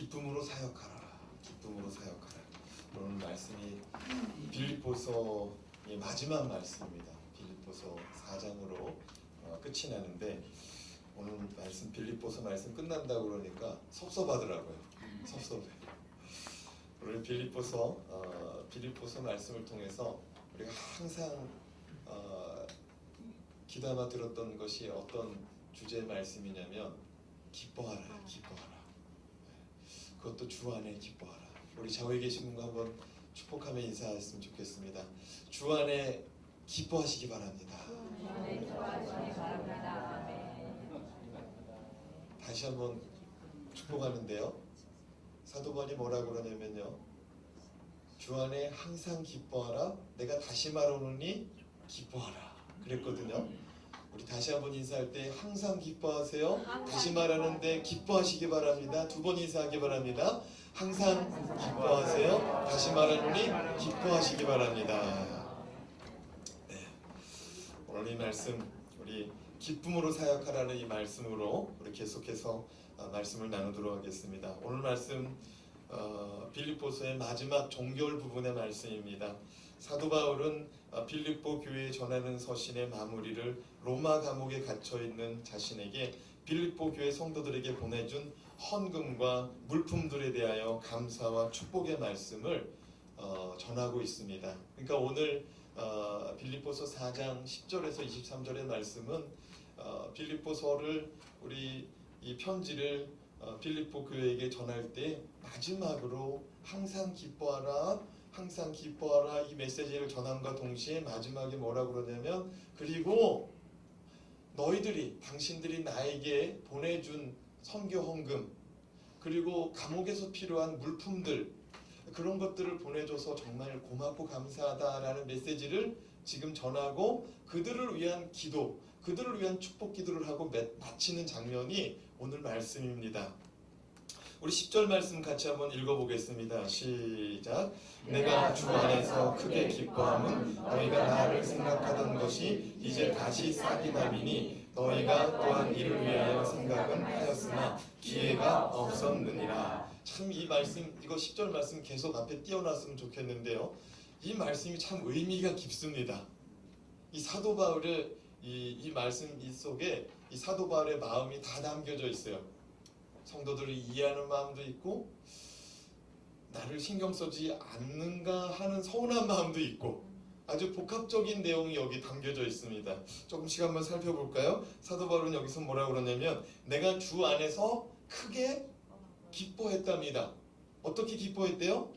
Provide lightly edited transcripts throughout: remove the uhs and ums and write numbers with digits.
기쁨으로 사역하라. 기쁨으로 사역하라. 오늘 말씀이 빌립보서의 마지막 말씀입니다. 빌립보서 4장으로 끝이 나는데 오늘 말씀 빌립보서 말씀 끝난다고 그러니까 섭섭하더라고요. 섭섭해요. 오늘 빌립보서 말씀을 통해서 우리가 항상 귀담아 들었던 것이 어떤 주제의 말씀이냐면 기뻐하라, 기뻐하라. 그것도 주 안에 기뻐하라. 우리 좌우에 계신 분과 한번 축복하며 인사했으면 좋겠습니다. 주 안에 기뻐하시기 바랍니다. 다시 한번 축복하는데요. 사도 바울이 뭐라고 그러냐면요. 주 안에 항상 기뻐하라. 내가 다시 말하노니 기뻐하라. 그랬거든요. 우리 다시 한번 인사할 때 항상 기뻐하세요. 다시 말하는데 기뻐하시기 바랍니다. 두 번 인사하기 바랍니다. 항상 기뻐하세요. 다시 말하노니 기뻐하시기 바랍니다. 네. 오늘 이 말씀 우리 기쁨으로 사역하라는 이 말씀으로 우리 계속해서 말씀을 나누도록 하겠습니다. 오늘 말씀 빌립보서의 마지막 종결 부분의 말씀입니다. 사도 바울은 빌립보 교회에 전하는 서신의 마무리를 로마 감옥에 갇혀있는 자신에게 빌립보 교회 성도들에게 보내준 헌금과 물품들에 대하여 감사와 축복의 말씀을 전하고 있습니다. 그러니까 오늘 빌립보서 4장 10절에서 23절의 말씀은 빌립보서를 우리 이 편지를 빌립보 교회에게 전할 때 마지막으로 항상 기뻐하라, 항상 기뻐하라 이 메시지를 전함과 동시에 마지막에 뭐라고 그러냐면 그리고 너희들이 당신들이 나에게 보내준 선교 헌금 그리고 감옥에서 필요한 물품들 그런 것들을 보내줘서 정말 고맙고 감사하다라는 메시지를 지금 전하고 그들을 위한 기도 그들을 위한 축복 기도를 하고 마치는 장면이 오늘 말씀입니다. 우리 10절 말씀 같이 한번 읽어보겠습니다. 시작. 내가 주 안에서 크게 기뻐함은 너희가 나를 생각하던 것이 이제 다시 싹이 나리니 너희가 또한 이를 위하여 생각은 하였으나 기회가 없었느니라. 참 이 말씀 이거 10절 말씀 계속 앞에 띄워놨으면 좋겠는데요. 이 말씀이 참 의미가 깊습니다. 이 사도 바울의 이 말씀 속에 이 사도 바울의 마음이 다 담겨져 있어요. 성도들을 이해하는 마음도 있고 나를 신경 쓰지 않는가 하는 서운한 마음도 있고 아주 복합적인 내용이 여기 담겨져 있습니다. 조금씩 한번 살펴볼까요? 사도 바울은 여기서 뭐라고 그러냐면 내가 주 안에서 크게 기뻐했답니다. 어떻게 기뻐했대요?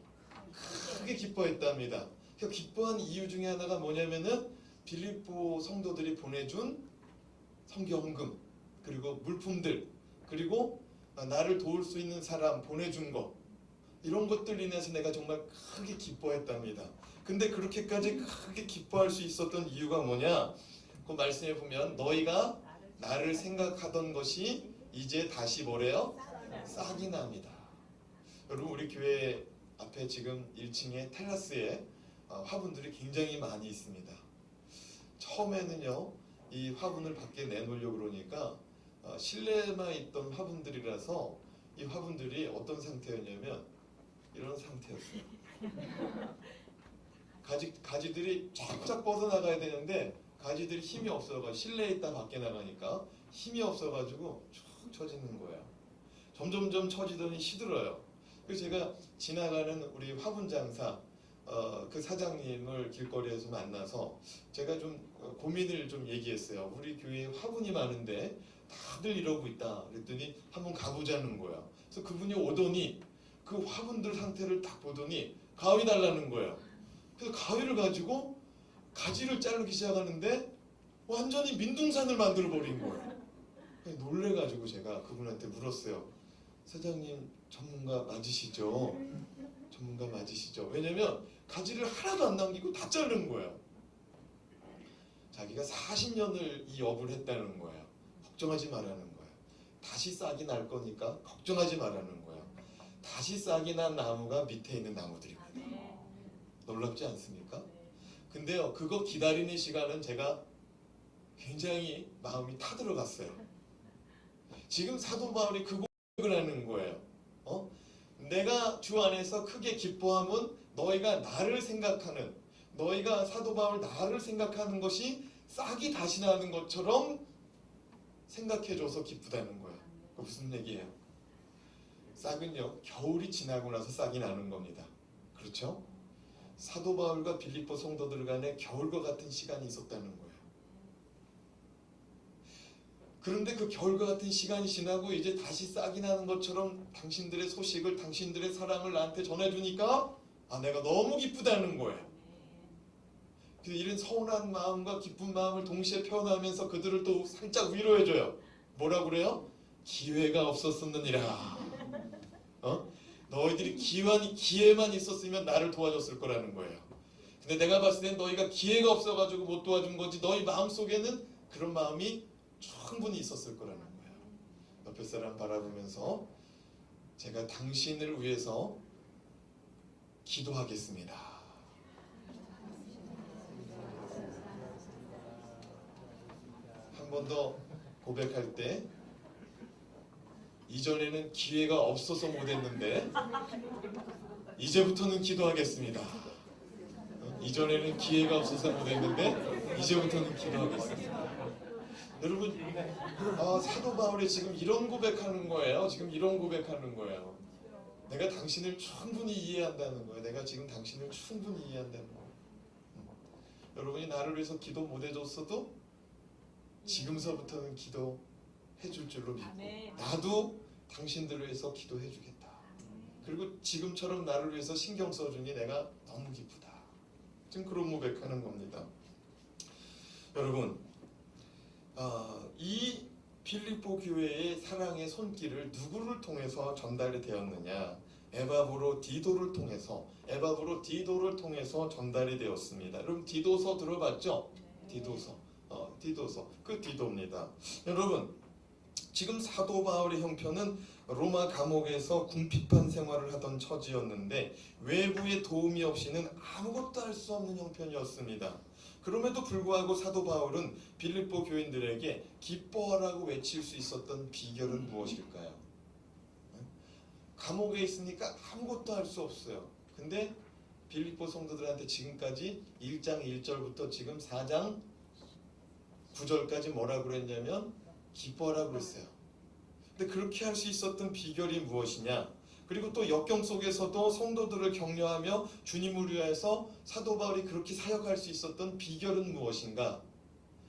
크게 기뻐했답니다. 기뻐한 이유 중에 하나가 뭐냐면은 빌립보 성도들이 보내준 선교 헌금 그리고 물품들 그리고 나를 도울 수 있는 사람 보내준 것 이런 것들 인해서 내가 정말 크게 기뻐했답니다. 근데 그렇게까지 크게 기뻐할 수 있었던 이유가 뭐냐? 그 말씀에 보면 너희가 나를 생각하던 것이 이제 다시 뭐래요? 싹이 납니다. 여러분 우리 교회 앞에 지금 1층에 테라스에 화분들이 굉장히 많이 있습니다. 처음에는요 이 화분을 밖에 내놓으려고 그러니까 실내에만 있던 화분들이라서 이 화분들이 어떤 상태였냐면 이런 상태였어요. 가지들이 쫙쫙 뻗어나가야 되는데 가지들이 힘이 없어가지고 실내에 있다 밖에 나가니까 힘이 없어가지고 쭉 처지는 거예요. 점점점 처지더니 시들어요. 그래서 제가 지나가는 우리 화분 장사 그 사장님을 길거리에서 만나서 제가 좀 고민을 좀 얘기했어요. 우리 교회에 화분이 많은데 다들 이러고 있다. 그랬더니 한번 가보자는 거야. 그래서 그분이 오더니 그 화분들 상태를 딱 보더니 가위 달라는 거예요. 그래서 가위를 가지고 가지를 자르기 시작하는데 완전히 민둥산을 만들어 버린 거예요. 놀래가지고 제가 그분한테 물었어요. 사장님 전문가 맞으시죠? 전문가 맞으시죠? 왜냐면 가지를 하나도 안 남기고 다 자른 거예요. 자기가 40년을 이 업을 했다는 거예요. 걱정하지 말라는 거예요. 다시 싹이 날 거니까 걱정하지 말라는 거예요. 다시 싹이 난 나무가 밑에 있는 나무들이거든요. 놀랍지 않습니까? 근데요 그거 기다리는 시간은 제가 굉장히 마음이 타들어갔어요. 지금 사도 바울이 그 고백을 하는 거예요. 내가 주 안에서 크게 기뻐함은 너희가 나를 생각하는, 너희가 사도 바울 나를 생각하는 것이 싹이 다시 나는 것처럼 생각해줘서 기쁘다는 거야. 그 무슨 얘기예요? 싹은요, 겨울이 지나고 나서 싹이 나는 겁니다. 그렇죠? 사도 바울과 빌립보 성도들 간에 겨울과 같은 시간이 있었다는 거예요. 그런데 그 겨울과 같은 시간이 지나고 이제 다시 싹이 나는 것처럼 당신들의 소식을, 당신들의 사랑을 나한테 전해주니까 내가 너무 기쁘다는 거예요. 그래서 이런 서운한 마음과 기쁜 마음을 동시에 표현하면서 그들을 또 살짝 위로해줘요. 뭐라고 그래요? 기회가 없었느니라. 너희들이 기회만 있었으면 나를 도와줬을 거라는 거예요. 근데 내가 봤을 땐 너희가 기회가 없어가지고 못 도와준 거지, 너희 마음속에는 그런 마음이 충분히 있었을 거라는 거예요. 옆에 사람 바라보면서 제가 당신을 위해서 기도하겠습니다. 한 번 더 고백할 때, 이전에는 기회가 없어서 못했는데 이제부터는 기도하겠습니다. 이전에는 기회가 없어서 못했는데 이제부터는 기도하겠습니다. 여러분, 사도 바울이 지금 이런 고백하는 거예요. 지금 이런 고백하는 거예요. 내가 당신을 충분히 이해한다는 거예요. 내가 지금 당신을 충분히 이해한다는 거예요. 여러분이 나를 위해서 기도 못 해줬어도 지금서부터는 기도해 줄 줄로 믿고, 나도 당신들을 위해서 기도해 주겠다. 그리고 지금처럼 나를 위해서 신경 써주니 내가 너무 기쁘다. 지금 그런 고백하는 겁니다. 여러분, 이 빌립보 교회의 사랑의 손길을 누구를 통해서 전달이 되었느냐? 에바브로 디도를 통해서 전달이 되었습니다. 여러분, 디도서 들어봤죠? 디도서 그 디도입니다. 여러분, 지금 사도 바울의 형편은 로마 감옥에서 궁핍한 생활을 하던 처지였는데 외부의 도움이 없이는 아무것도 할 수 없는 형편이었습니다. 그럼에도 불구하고 사도 바울은 빌립보 교인들에게 기뻐하라고 외칠 수 있었던 비결은 무엇일까요? 감옥에 있으니까 아무것도 할 수 없어요. 근데 빌립보 성도들한테 지금까지 1장 1절부터 지금 4장 9절까지 뭐라고 그랬냐면 기뻐하라고 그랬어요. 근데 그렇게 할 수 있었던 비결이 무엇이냐? 그리고 또 역경 속에서도 성도들을 격려하며 주님을 위해서 사도 바울이 그렇게 사역할 수 있었던 비결은 무엇인가?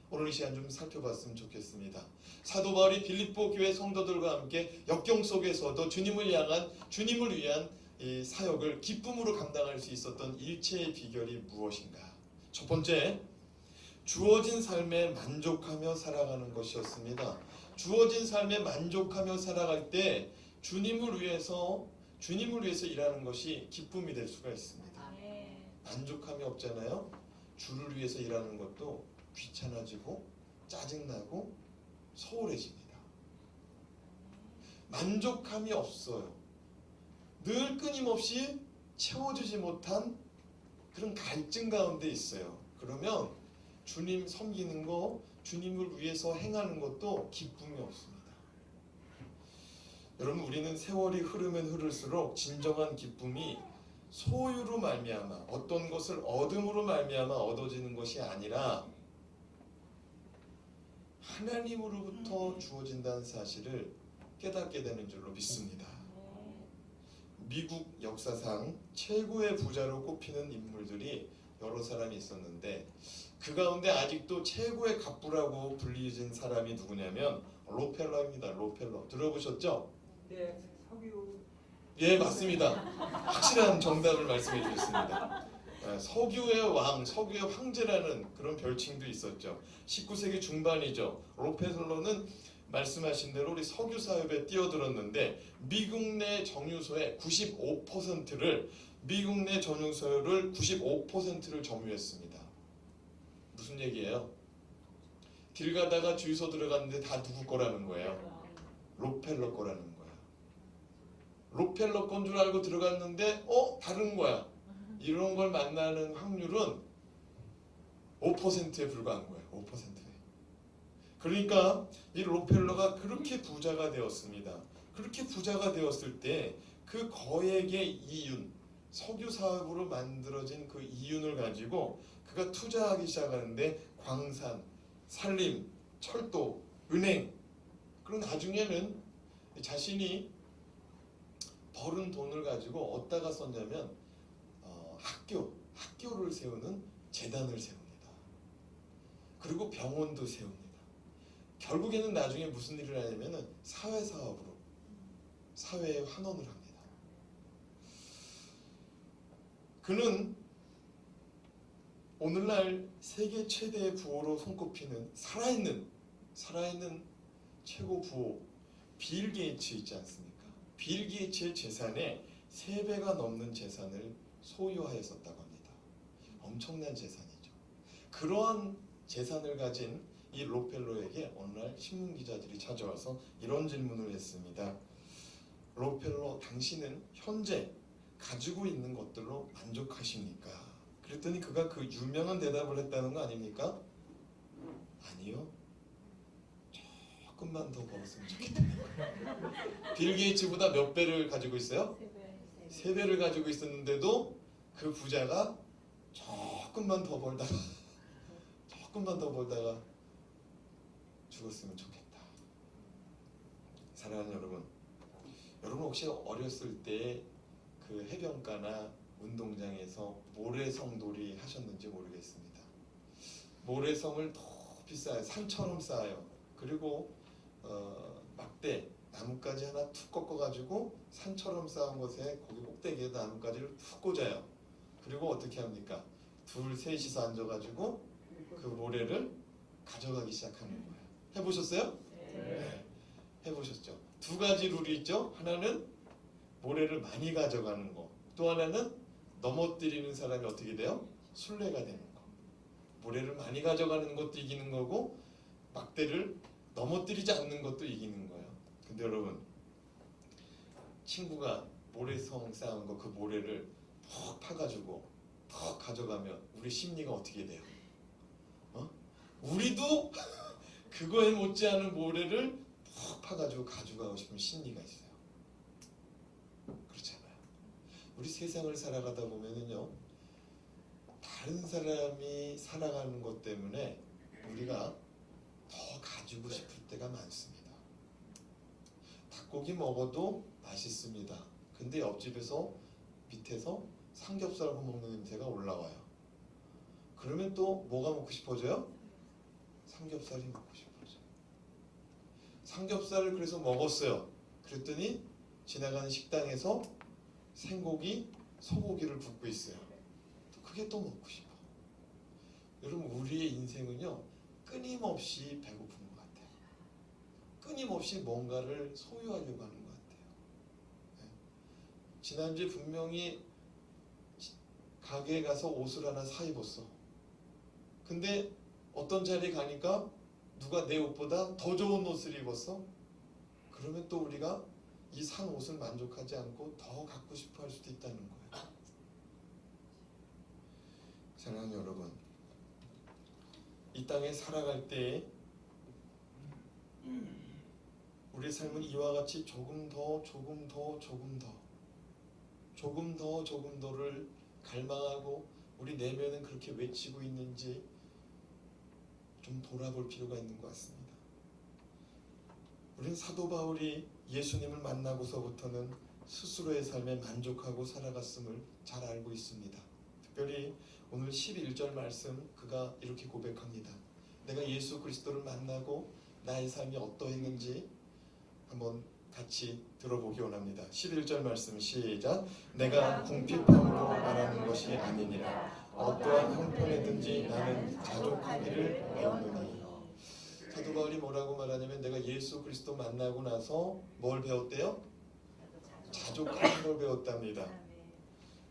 오늘 이 시간 좀 살펴봤으면 좋겠습니다. 사도 바울이 빌립보 교회 성도들과 함께 역경 속에서도 주님을 위한 이 사역을 기쁨으로 감당할 수 있었던 일체의 비결이 무엇인가? 첫 번째, 주어진 삶에 만족하며 살아가는 것이었습니다. 주어진 삶에 만족하며 살아갈 때 주님을 위해서 일하는 것이 기쁨이 될 수가 있습니다. 만족함이 없잖아요. 주를 위해서 일하는 것도 귀찮아지고 짜증나고 소홀해집니다. 만족함이 없어요. 늘 끊임없이 채워주지 못한 그런 갈증 가운데 있어요. 그러면 주님 섬기는 거, 주님을 위해서 행하는 것도 기쁨이 없습니다. 여러분, 우리는 세월이 흐르면 흐를수록 진정한 기쁨이 소유로 말미암아, 어떤 것을 얻음으로 말미암아 얻어지는 것이 아니라 하나님으로부터 주어진다는 사실을 깨닫게 되는 줄로 믿습니다. 미국 역사상 최고의 부자로 꼽히는 인물들이 여러 사람이 있었는데 그 가운데 아직도 최고의 갑부라고 불리진 사람이 누구냐면 록펠러입니다. 록펠러. 들어보셨죠? 네, 석유. 예, 맞습니다. 확실한 정답을 말씀해 주셨습니다. 석유의 왕, 석유의 황제라는 그런 별칭도 있었죠. 19세기 중반이죠. 록펠러는 말씀하신 대로 우리 석유 사업에 뛰어들었는데 미국 내 정유소의 95%를 점유했습니다. 무슨 얘기예요? 길 가다가 주유소 들어갔는데 다 누구 거라는 거예요? 록펠러 거라는 거예요. 록펠러 건 줄 알고 들어갔는데 다른 거야. 이런 걸 만나는 확률은 5%에 불과한 거예요. 5%에. 그러니까 이 록펠러가 그렇게 부자가 되었습니다. 그렇게 부자가 되었을 때 그 거액의 이윤, 석유 사업으로 만들어진 그 이윤을 가지고 그가 투자하기 시작하는데 광산, 산림, 철도, 은행. 그리고 나중에는 자신이 벌은 돈을 가지고 어디다가 썼냐면 학교를 세우는 재단을 세웁니다. 그리고 병원도 세웁니다. 결국에는 나중에 무슨 일을 하냐면은 사회사업으로 사회에 환원을 합니다. 그는 오늘날 세계 최대의 부호로 손꼽히는 살아있는 최고 부호 빌 게이츠 있지 않습니까? 빌 게이츠의 재산의 3배가 넘는 재산을 소유하였었다고 합니다. 엄청난 재산이죠. 그러한 재산을 가진 이 록펠러에게 어느 날 신문 기자들이 찾아와서 이런 질문을 했습니다. 록펠러, 당신은 현재 가지고 있는 것들로 만족하십니까? 그랬더니 그가 그 유명한 대답을 했다는 거 아닙니까? 아니요. 조금만 더 벌었으면 좋겠다는 거예요. 빌 게이츠보다 몇 배를 가지고 있어요? 3배를 가지고 있었는데도 그 부자가 조금만 더 벌다가 죽었으면 좋겠다. 사랑하는 여러분 혹시 어렸을 때 그 해변가나 운동장에서 모래성돌이 하셨는지 모르겠습니다. 모래성을 높이 쌓아요. 산처럼 쌓아요. 그리고 막대 나뭇가지 하나 툭 꺾어가지고 산처럼 쌓은 곳에 거기 꼭대기에 나뭇가지를 툭 꽂아요. 그리고 어떻게 합니까? 둘 셋이서 앉아가지고 그 모래를 가져가기 시작하는 거예요. 해보셨어요? 네. 해보셨죠? 2가지 룰이 있죠. 하나는 모래를 많이 가져가는 거. 또 하나는 넘어뜨리는 사람이 어떻게 돼요? 순례가 되는 거. 모래를 많이 가져가는 것도 이기는 거고 막대를 넘어뜨리지 않는 것도 이기는 거예요. 근데 여러분 친구가 모래성 쌓은 거 그 모래를 푹 파가지고 푹 가져가면 우리 심리가 어떻게 돼요? 우리도 그거에 못지않은 모래를 푹 파가지고 가져가고 싶은 심리가 있어요. 그렇잖아요. 우리 세상을 살아가다 보면은요, 다른 사람이 살아가는 것 때문에 우리가 더 가지고 싶을 때가 많습니다. 닭고기 먹어도 맛있습니다. 근데 옆집에서 밑에서 삼겹살 먹는 냄새가 올라와요. 그러면 또 뭐가 먹고 싶어져요? 삼겹살이 먹고 싶어져요. 삼겹살을 그래서 먹었어요. 그랬더니 지나가는 식당에서 생고기, 소고기를 굽고 있어요. 그게 또 먹고 싶어. 여러분 우리의 인생은요 끊임없이 배고픈 것 같아요. 끊임없이 뭔가를 소유하려고 하는 것 같아요. 네. 지난주에 분명히 가게에 가서 옷을 하나 사 입었어. 근데 어떤 자리에 가니까 누가 내 옷보다 더 좋은 옷을 입었어? 그러면 또 우리가 이 산 옷을 만족하지 않고 더 갖고 싶어 할 수도 있다는 거예요. 사랑하는 여러분, 이 땅에 살아갈 때 우리의 삶은 이와 같이 조금 더를 갈망하고 우리 내면은 그렇게 외치고 있는지 좀 돌아볼 필요가 있는 것 같습니다. 우리는 사도 바울이 예수님을 만나고서부터는 스스로의 삶에 만족하고 살아갔음을 잘 알고 있습니다. 특별히 오늘 11절 말씀 그가 이렇게 고백합니다. 내가 예수 그리스도를 만나고 나의 삶이 어떠했는지 한번 같이 들어보기 원합니다. 11절 말씀 시작. 내가 궁핍함으로 말하는 것이 아니니라. 어떠한 형편에든지 나는 자족하기를 배웠노니. 사도 바울이 뭐라고 말하냐면 내가 예수 그리스도 만나고 나서 뭘 배웠대요? 자족하는 걸 배웠답니다.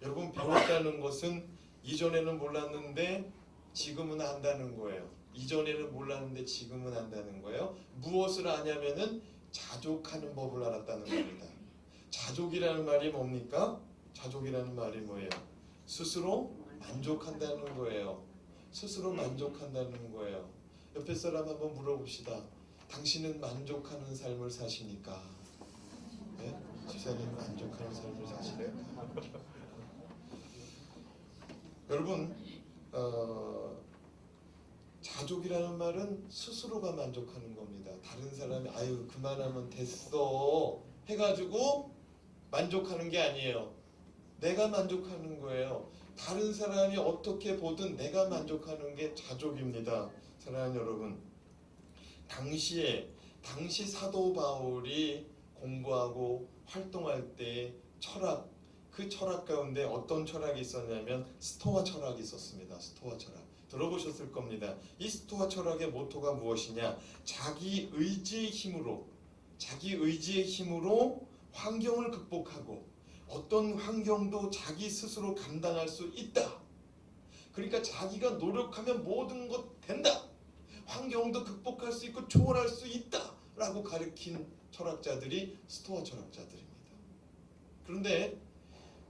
여러분 배웠다는 것은 이전에는 몰랐는데 지금은 안다는 거예요. 이전에는 몰랐는데 지금은 안다는 거예요. 무엇을 아냐면은 자족하는 법을 알았다는 겁니다. 자족이라는 말이 뭡니까? 자족이라는 말이 뭐예요? 스스로 만족한다는 거예요. 스스로 만족한다는 거예요. 옆에 사람 한번 물어봅시다. 당신은 만족하는 삶을 사십니까? 네? 집사님 만족하는 만족하는 삶을 사시래요. 여러분, 자족이라는 말은 스스로가 만족하는 겁니다. 다른 사람이 아유 그만하면 됐어 해가지고 만족하는 게 아니에요. 내가 만족하는 거예요. 다른 사람이 어떻게 보든 내가 만족하는 게 자족입니다. 사랑하는 여러분, 당시 사도 바울이 공부하고 활동할 때 그 철학 가운데 어떤 철학이 있었냐면 스토아 철학이 있었습니다. 스토아 철학 들어보셨을 겁니다. 이 스토아 철학의 모토가 무엇이냐? 자기 의지의 힘으로 환경을 극복하고 어떤 환경도 자기 스스로 감당할 수 있다. 그러니까 자기가 노력하면 모든 것 된다. 환경도 극복할 수 있고 초월할 수 있다 라고 가르친 철학자들이 스토아 철학자들입니다. 그런데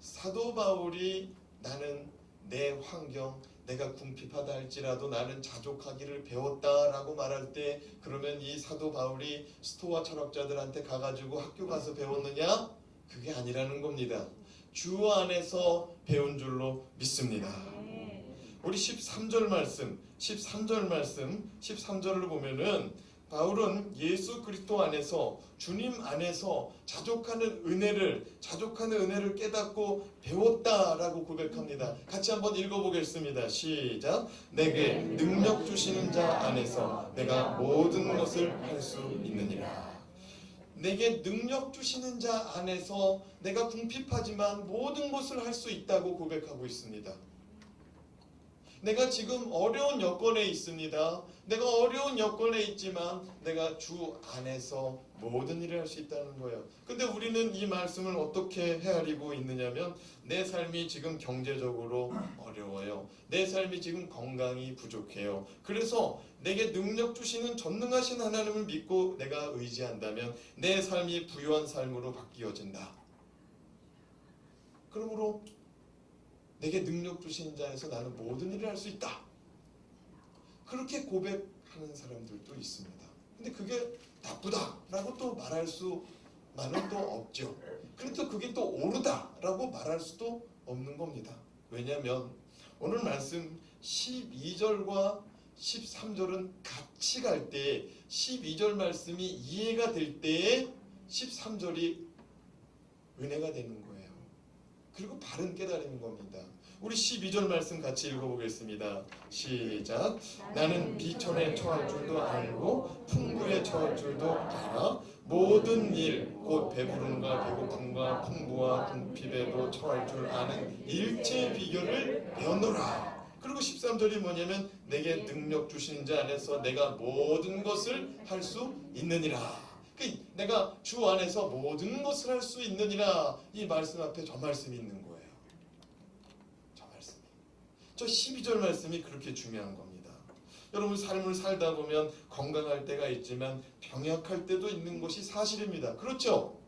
사도 바울이 나는 내 환경 내가 궁핍하다 할지라도 나는 자족하기를 배웠다라고 말할 때 그러면 이 사도 바울이 스토아 철학자들한테 가가지고 학교 가서 배웠느냐? 그게 아니라는 겁니다. 주 안에서 배운 줄로 믿습니다. 우리 13절 말씀 13절을 보면은 바울은 예수 그리스도 안에서 주님 안에서 자족하는 은혜를 깨닫고 배웠다라고 고백합니다. 같이 한번 읽어보겠습니다. 시작. 내게 능력 주시는 자 안에서 내가 모든 것을 할 수 있느니라. 내게 능력 주시는 자 안에서 내가 궁핍하지만 모든 것을 할 수 있다고 고백하고 있습니다. 내가 지금 어려운 여건에 있습니다. 내가 어려운 여건에 있지만 내가 주 안에서 모든 일을 할 수 있다는 거예요. 근데 우리는 이 말씀을 어떻게 헤아리고 있느냐면 내 삶이 지금 경제적으로 어려워요. 내 삶이 지금 건강이 부족해요. 그래서 내게 능력 주시는 전능하신 하나님을 믿고 내가 의지한다면 내 삶이 부유한 삶으로 바뀌어진다. 그러므로 내게 능력 주신 자에서 나는 모든 일을 할 수 있다. 그렇게 고백하는 사람들도 있습니다. 근데 그게 나쁘다라고 또 말할 수만은 또 없죠. 그래도 그게 또 옳다라고 말할 수도 없는 겁니다. 왜냐하면 오늘 말씀 12절과 13절은 같이 갈 때 12절 말씀이 이해가 될 때에 13절이 은혜가 되는 거예요. 그리고 바른 깨달음인 겁니다. 우리 12절 말씀 같이 읽어보겠습니다. 시작. 나는 비천에 처할 줄도 알고 풍부에 처할 줄도 알아 모든 일 곧 배부름과 배고픔과 풍부와 궁핍에도 처할 줄 아는 일체의 비결을 배웠노라. 그리고 13절이 뭐냐면 내게 능력 주신 자 안에서 내가 모든 것을 할 수 있느니라. 내가 주 안에서 모든 것을 할 수 있느니라. 이 말씀 앞에 저 말씀이 있는 거예요. 저 말씀이. 저 12절 말씀이 그렇게 중요한 겁니다. 여러분 삶을 살다 보면 건강할 때가 있지만 병약할 때도 있는 것이 사실입니다. 그렇죠?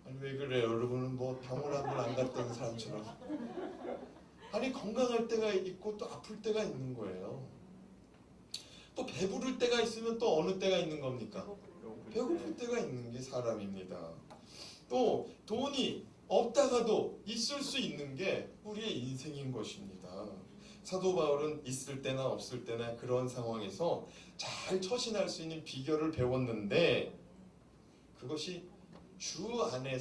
아니 왜 그래요? 여러분은 뭐 병을 한 번 안 갔던 사람처럼. 아니 건강할 때가 있고 또 아플 때가 있는 거예요. 또 배부를 때가 있으면 또 어느 때가 있는 겁니까? 배고플 때가 있는 게 사람입니다. 또 돈이 없다가도 있을 수 있는 게 우리의 인생인 것입니다. 사도 바울은 있을 때나 없을 때나 그런 상황에서 잘 처신할 수 있는 비결을 배웠는데 그것이 주 안에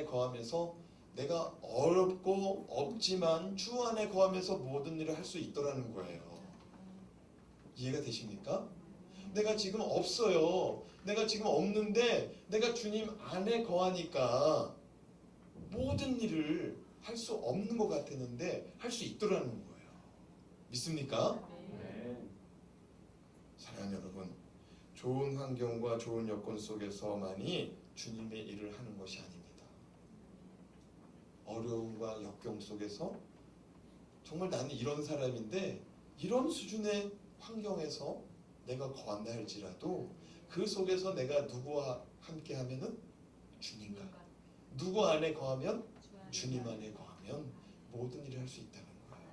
거하면서 내가 어렵고 없지만 주 안에 거하면서 모든 일을 할 수 있더라는 거예요. 이해가 되십니까? 내가 지금 없어요. 내가 지금 없는데 내가 주님 안에 거하니까 모든 일을 할 수 없는 것 같았는데 할 수 있더라는 거예요. 믿습니까? 네. 사랑하는 여러분, 좋은 환경과 좋은 여건 속에서만이 주님의 일을 하는 것이 아닙니다. 어려움과 역경 속에서 정말 나는 이런 사람인데 이런 수준의 환경에서 내가 거한다 할지라도 그 속에서 내가 누구와 함께 하면은 주님과 누구 안에 거하면 주님 안에 거하면 모든 일을 할 수 있다는 거예요.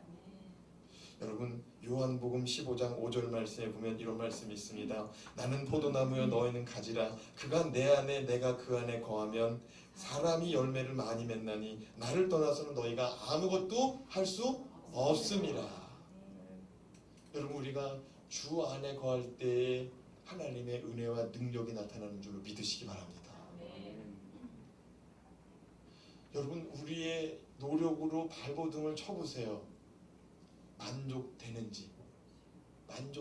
여러분 요한복음 15장 5절 말씀에 보면 이런 말씀이 있습니다. 나는 포도나무여 너희는 가지라. 그가 내 안에 내가 그 안에 거하면 사람이 열매를 많이 맺나니 나를 떠나서는 너희가 아무것도 할 수 없음이라. 여러분 우리가 주 안에 거할 때 하나님의 은혜와 능력이 나타나는 줄로 믿으시기 바랍니다. 여러분 우리의 노력으로 발버둥을 쳐보세요. 만족되는지 안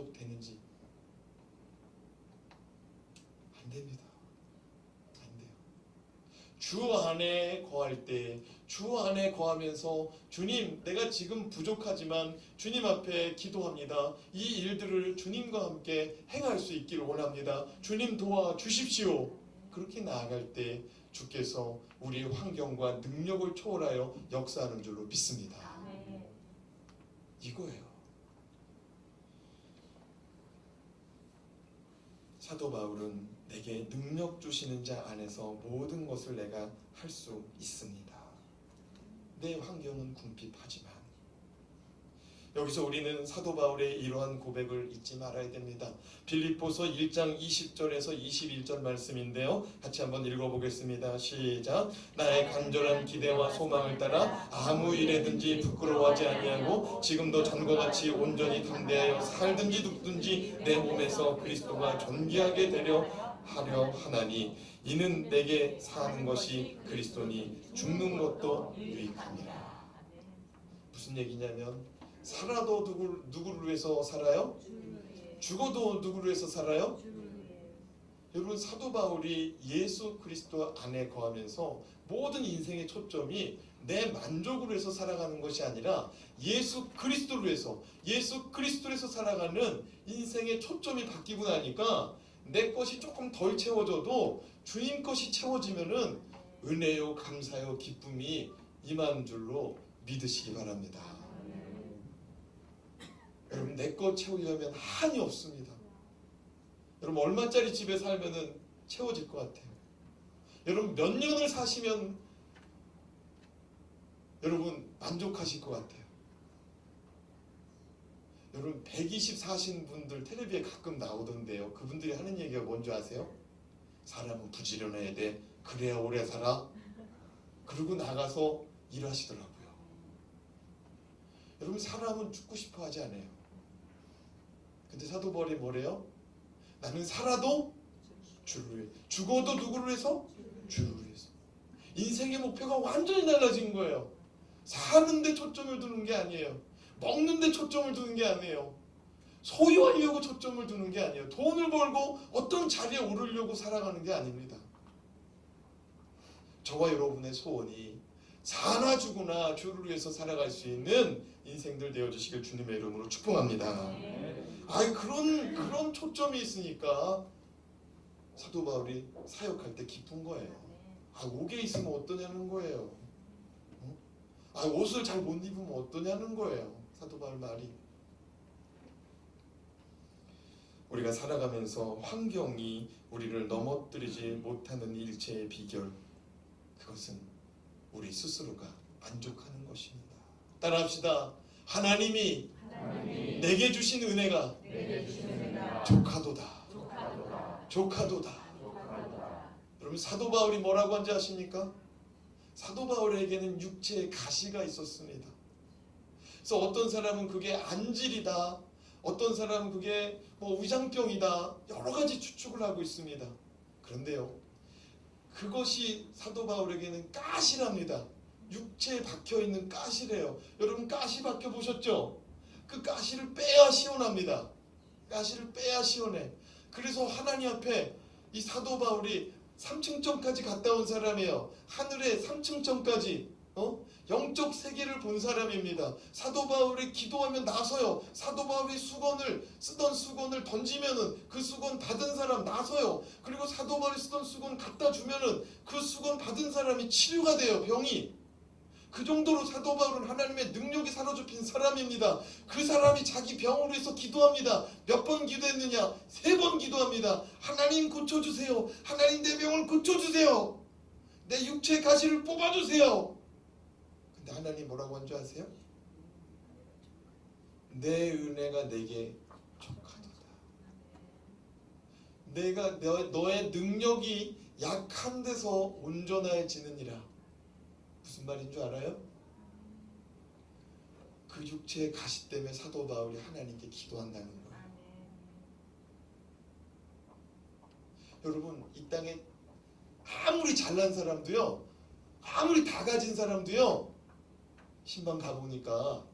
됩니다. 안 돼요. 주 안에 거할 때, 주 안에 거하면서 주님 내가 지금 부족하지만 주님 앞에 기도합니다. 이 일들을 주님과 함께 행할 수 있기를 원합니다. 주님 도와주십시오. 그렇게 나아갈 때 주께서 우리의 환경과 능력을 초월하여 역사하는 줄로 믿습니다. 이거예요. 사도 바울은 내게 능력 주시는 자 안에서 모든 것을 내가 할 수 있습니다. 내 환경은 궁핍하지만 여기서 우리는 사도 바울의 이러한 고백을 잊지 말아야 됩니다. 빌립보서 1장 20절에서 21절 말씀인데요. 같이 한번 읽어보겠습니다. 시작. 나의 간절한 기대와 소망을 따라 아무 일에든지 부끄러워하지 아니하고 지금도 전과 같이 온전히 담대하여 살든지 죽든지 내 몸에서 그리스도가 존귀하게 되려 하려 하나니 이는 내게 사는 것이 그리스도니 죽는 것도 유익함이라. 무슨 얘기냐면 살아도 누구를 위해서 살아요? 죽어도 누구를 위해서 살아요? 여러분 사도 바울이 예수 그리스도 안에 거하면서 모든 인생의 초점이 내 만족을 위해서 살아가는 것이 아니라 예수 그리스도를 위해서, 예수 그리스도를 위해서 살아가는 인생의 초점이 바뀌고 나니까 내 것이 조금 덜 채워져도 주님 것이 채워지면은 은혜요 감사요 기쁨이 임하는 줄로 믿으시기 바랍니다. 여러분 내 것 채우려면 한이 없습니다. 여러분 얼마짜리 집에 살면은 채워질 것 같아요. 여러분 몇 년을 사시면 여러분 만족하실 것 같아요. 여러분 120 사신 분들 텔레비에 가끔 나오던데요. 그분들이 하는 얘기가 뭔지 아세요? 사람은 부지런해야 돼. 그래야 오래 살아. 그러고 나가서 일하시더라고요. 여러분 사람은 죽고 싶어 하지 않아요. 근데 사도 바울이 뭐래요? 나는 살아도 주를 위해, 죽어도 누구를 위해서? 주를 위해서. 인생의 목표가 완전히 달라진 거예요. 사는데 초점을 두는 게 아니에요. 먹는데 초점을 두는 게 아니에요. 소유하려고 초점을 두는 게 아니에요. 돈을 벌고 어떤 자리에 오르려고 살아가는 게 아닙니다. 저와 여러분의 소원이 사나 죽으나 주를 위해서 살아갈 수 있는 인생들 되어주시길 주님의 이름으로 축복합니다. 그런 초점이 있으니까 사도 바울이 사역할 때 기쁜 거예요. 옥에 있으면 어떠냐는 거예요. 옷을 잘 못 입으면 어떠냐는 거예요. 사도 바울 말이. 우리가 살아가면서 환경이 우리를 넘어뜨리지 못하는 일체의 비결, 그것은 우리 스스로가 만족하는 것입니다. 따라합시다. 하나님이 내게 주신 은혜가 조카도다. 여러분 사도 바울이 뭐라고 한지 아십니까? 사도 바울에게는 육체의 가시가 있었습니다. 그래서 어떤 사람은 그게 안질이다, 어떤 사람은 그게 위장병이다, 여러 가지 추측을 하고 있습니다. 그런데요, 그것이 사도 바울에게는 가시랍니다. 육체에 박혀있는 가시래요. 여러분 가시 박혀 보셨죠? 그 가시를 빼야 시원합니다. 가시를 빼야 시원해. 그래서 하나님 앞에 이 사도 바울이 3층점까지 갔다 온 사람이에요. 하늘의 3층점까지 영적 세계를 본 사람입니다. 사도 바울이 기도하면 나서요. 사도 바울이 쓰던 수건을 던지면은 그 수건 받은 사람 나서요. 그리고 사도 바울이 쓰던 수건 갖다 주면은 그 수건 받은 사람이 치료가 돼요. 병이. 그 정도로 사도 바울은 하나님의 능력이 사로잡힌 사람입니다. 그 사람이 자기 병으로 해서 기도합니다. 몇 번 기도했느냐? 3번 기도합니다. 하나님 고쳐주세요. 하나님 내 병을 고쳐주세요. 내 육체 가시를 뽑아주세요. 근데 하나님 뭐라고 한 줄 아세요? 내 은혜가 내게 족하도다. 내가 너의 능력이 약한 데서 온전해지느니라. 무슨 말인 줄 알아요? 그 육체의 가시 때문에 사도 바울이 하나님께 기도한다는 거예요. 여러분, 이 땅에 아무리 잘난 사람도요, 아무리 다 가진 사람도요, 신방 가보니까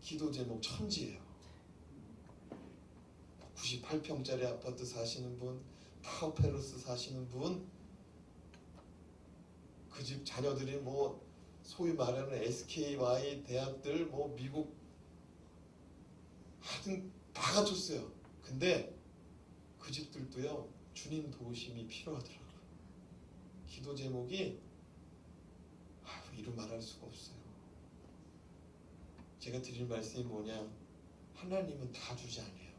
기도 제목 천지예요. 98평짜리 아파트 사시는 분, 타워팰러스 사시는 분, 그 집 자녀들이 뭐 소위 말하는 SKY 대학들, 뭐 미국 하여튼 다 갖췄어요. 근데 그 집들도요, 주님 도우심이 필요하더라고요. 기도 제목이 이루 말할 수가 없어요. 제가 드릴 말씀이 뭐냐? 하나님은 다 주지 않아요.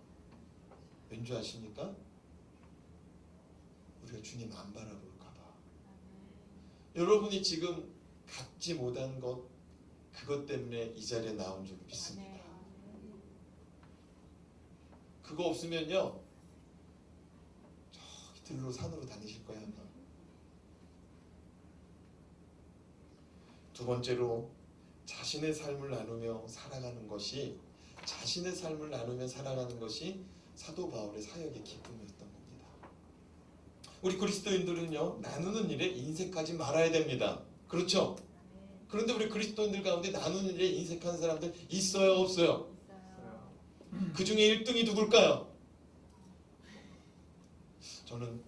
왠지 아십니까? 우리가 주님 안 바라볼까 봐. 여러분이 지금 갖지 못한 것, 그것 때문에 이 자리에 나온 줄 믿습니다. 그거 없으면요, 저기 들로 산으로 다니실 거야 아마. 두 번째로, 자신의 삶을 나누며 살아가는 것이, 자신의 삶을 나누며 살아가는 것이 사도 바울의 사역의 기쁨이었던 겁니다. 우리 그리스도인들은요, 나누는 일에 인색하지 말아야 됩니다. 그렇죠? 그런데 우리 그리스도인들 가운데 나누는 일에 인색한 사람들 있어요, 없어요? 그 중에 1등이 누굴까요? 저는